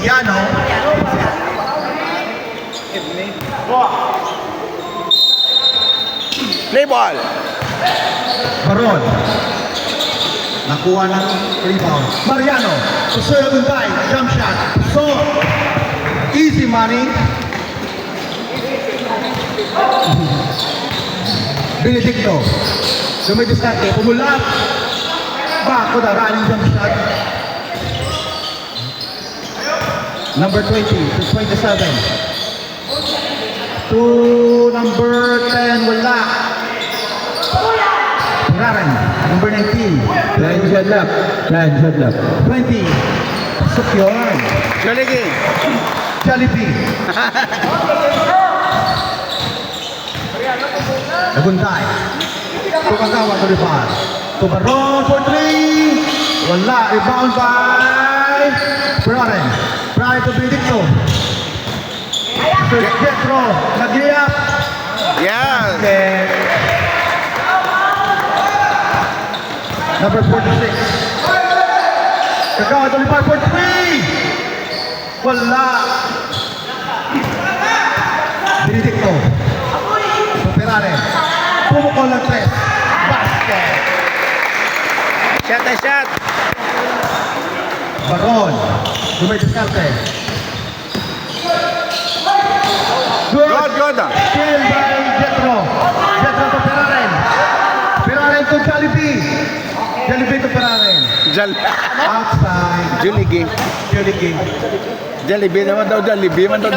Mariano. Play ball. Baron. Nakuha ng rebound. Mariano. Susunod ng guy. Jump shot. So, easy money. Benedicto. Dumidiskarte. Pumulap. Back to the running jump shot. Number 20 to 27. To number 10, wala. Raren, number 19. 10 shot left. 10 shot left. 20. Pasok yun. Jollibee. Jollibee. Naguntay. Tukagawa to rebound. To Baron for 3. Wala. Rebound by Raren. Raren to Benedicto. Jetro. Nag-layup. Yes. Okay. Number 46. Kagawa to rebound for 3. Wala. Benedicto. Superare. Pumukol ng 3. Basket. Shot na shot. Baron. Dumidiskarte. Good. Good. Kill by Jetro. Jetro to Peraren. Peraren to Jollibee. Jollibee to Peraren. Outside. Jollibee. Jollibee. Jollibee naman daw. Jollibee man daw.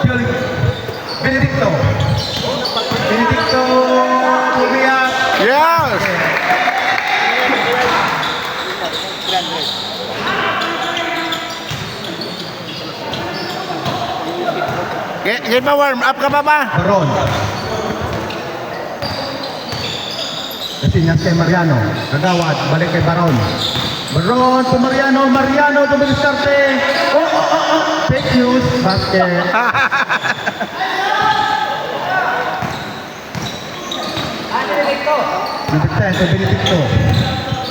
Jollibee. Benedicto. Benedicto. Lumiyak. Yes. Game pa, warm up ka pa ba? Baron. Kasi niya kay Mariano. Kagawad. Balik kay Baron. Baron to Mariano. Mariano to Benedicte. Oh. Fake news. Basket. Benedicte to Benedicto.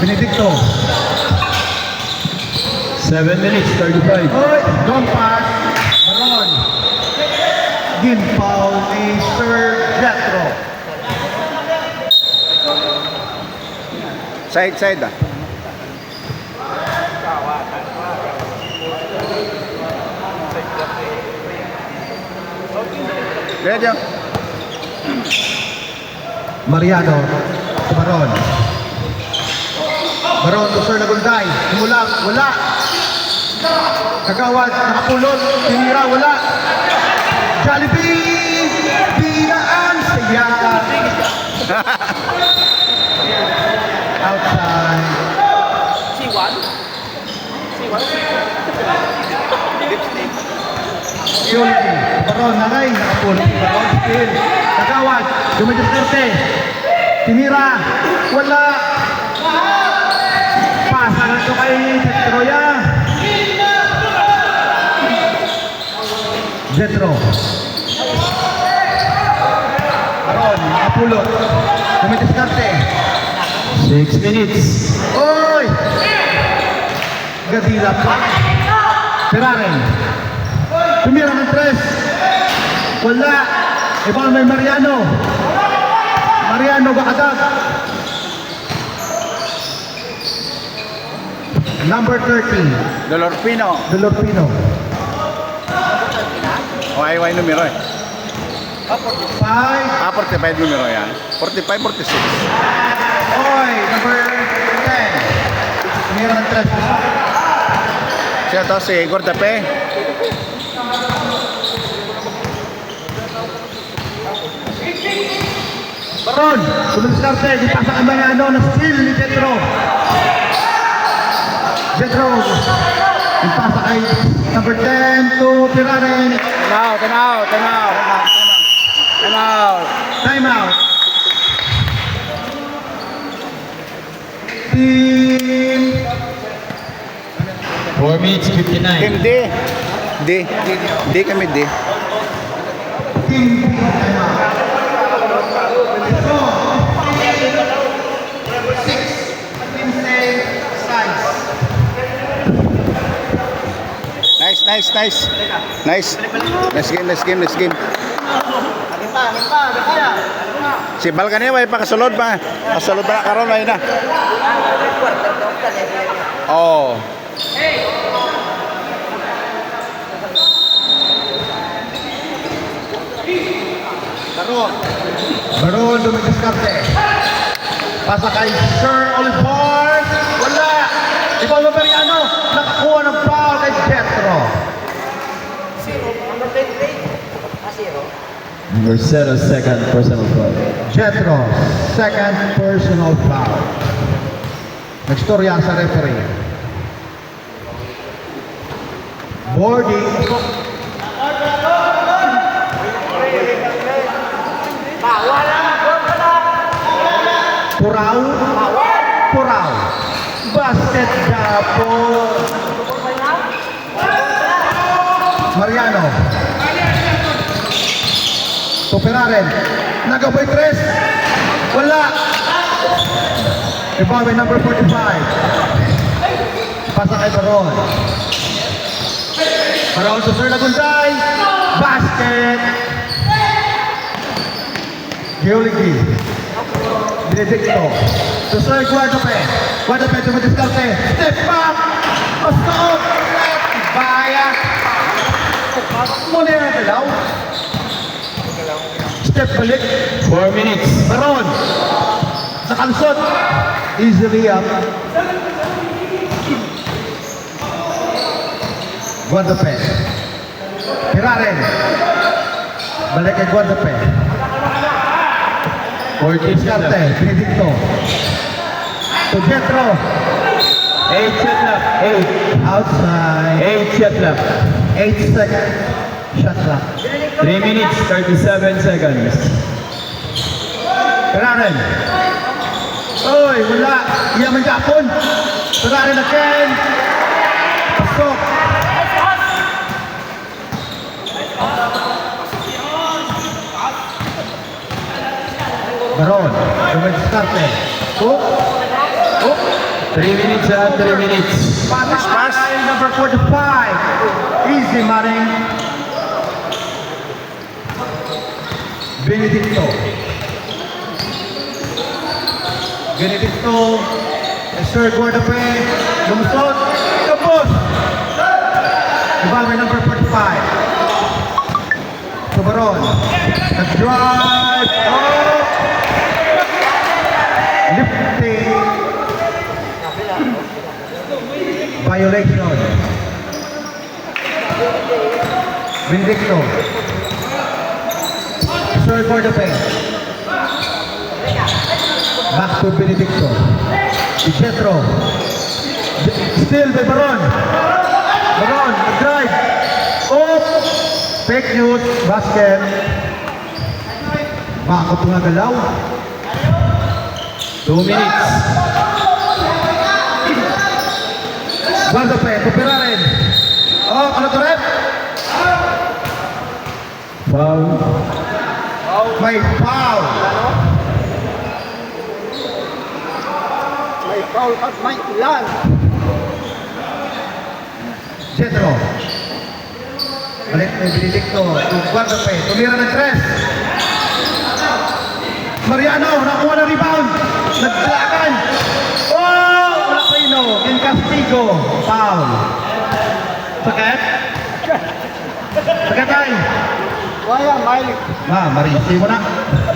Benedicto. 7 minutes, 35. Oy, don't pass. Baron. Ginpaw ni Sir Jetro. Side ah. Ready? Mariano to Baron. Baron to Sir Nagunday. Umulang, wala. Kagawad, nakapulot. Tinira, wala. Jollibee! Binaan siya. Outside. Jollibee. Baron, nangay. Nakapulot. Baron, still. Kagawad, dumidiskarte. Tinira, wala. Pasa na ito kay Jetroya. Jetro. Baron, nakapulot. Dumidiskarte. 6 minutes. Oy! Gadila pa. Peraren. Tumira ng 3. Wala. Ibang may Mariano. Mariano Bakadag. Number 13. Dolor Pino. Dolorpino. Ay numero eh. 5. 45 numero yan. 45, 46. Oy, number 10. Tumira ng 3. Siya to si Gordape. Baron, sumiskarte, di pasa ka Mariano na steal ni Jetro. Jetro, di pasa kay number 10 to Peraren. Time out. Time out. Team 4 minutes, 59. Team D. D kami D. Team B, time out. So, 6. Team A, nice. Nice. Nice game, nice game, nice game. Si Balkan may pakasulod pa. Kasulod pa na karon ay na. Oh. Baron dumidiskarte. Pasa kay Sir Olivar. Wala. Ipolo Mariano. Nakakuha ng foul kay Jetro. Number 0, second personal foul. Jetro, second personal foul. Nagstorya sa referee. Boarding. Purao. Purao. Basket Gapo. Mariano. Tuperaren. Nagaboy tres. Wala. Ibawi number 45. Pasa kay Baron. Baron sa Sir Lagunday. Basket. Gioligi. Benedicto. To Sir Guadape. Guadape dumidiskarte. Step back. Pastoop. Baya. Muna yung nagalaw. Step balik. 4 minutes. Baron. Sa kalusot. Easily up. Guadape. Piraren. Balik kay Guadape. 14 shot Diskarte. left. Benedicto. To Jetro. 8 shot left. 8. Outside. 8 shot left. 8 seconds. Shot clock. 3 minutes, 37 seconds. Piraren. Oy, wala. Iyaman kapon. Piraren again. Pasok. Baron. Dumidiskarte. Hook. Hook. 3 minutes at 3 minutes. Pass. Number 45. Easy money. Benedicto. Benedicto. Sir Guadape. Lumusot. Tapos. Ibawi number 45. Baron. Nag-drive. Oh! Lifting. Violation. Benedicto. Sir Guadape. Back to Benedicto. Jetro. Still by Baron. Baron, nag-drive. Oh! Fake news, basket. Baka ito nga galaw. 2 minutes. Guadape, kupira rin. Oh, ano to rep? Foul. May foul. May foul at may ilan. Jetro. Balik na Benedicto. Guadape, tumira ng tres. Mariano, nakuha ng rebound. Naglakan. Oh! Lapino, in castigo. Foul. Sakit? Sakit tayo. Wala, may Marisi mo na.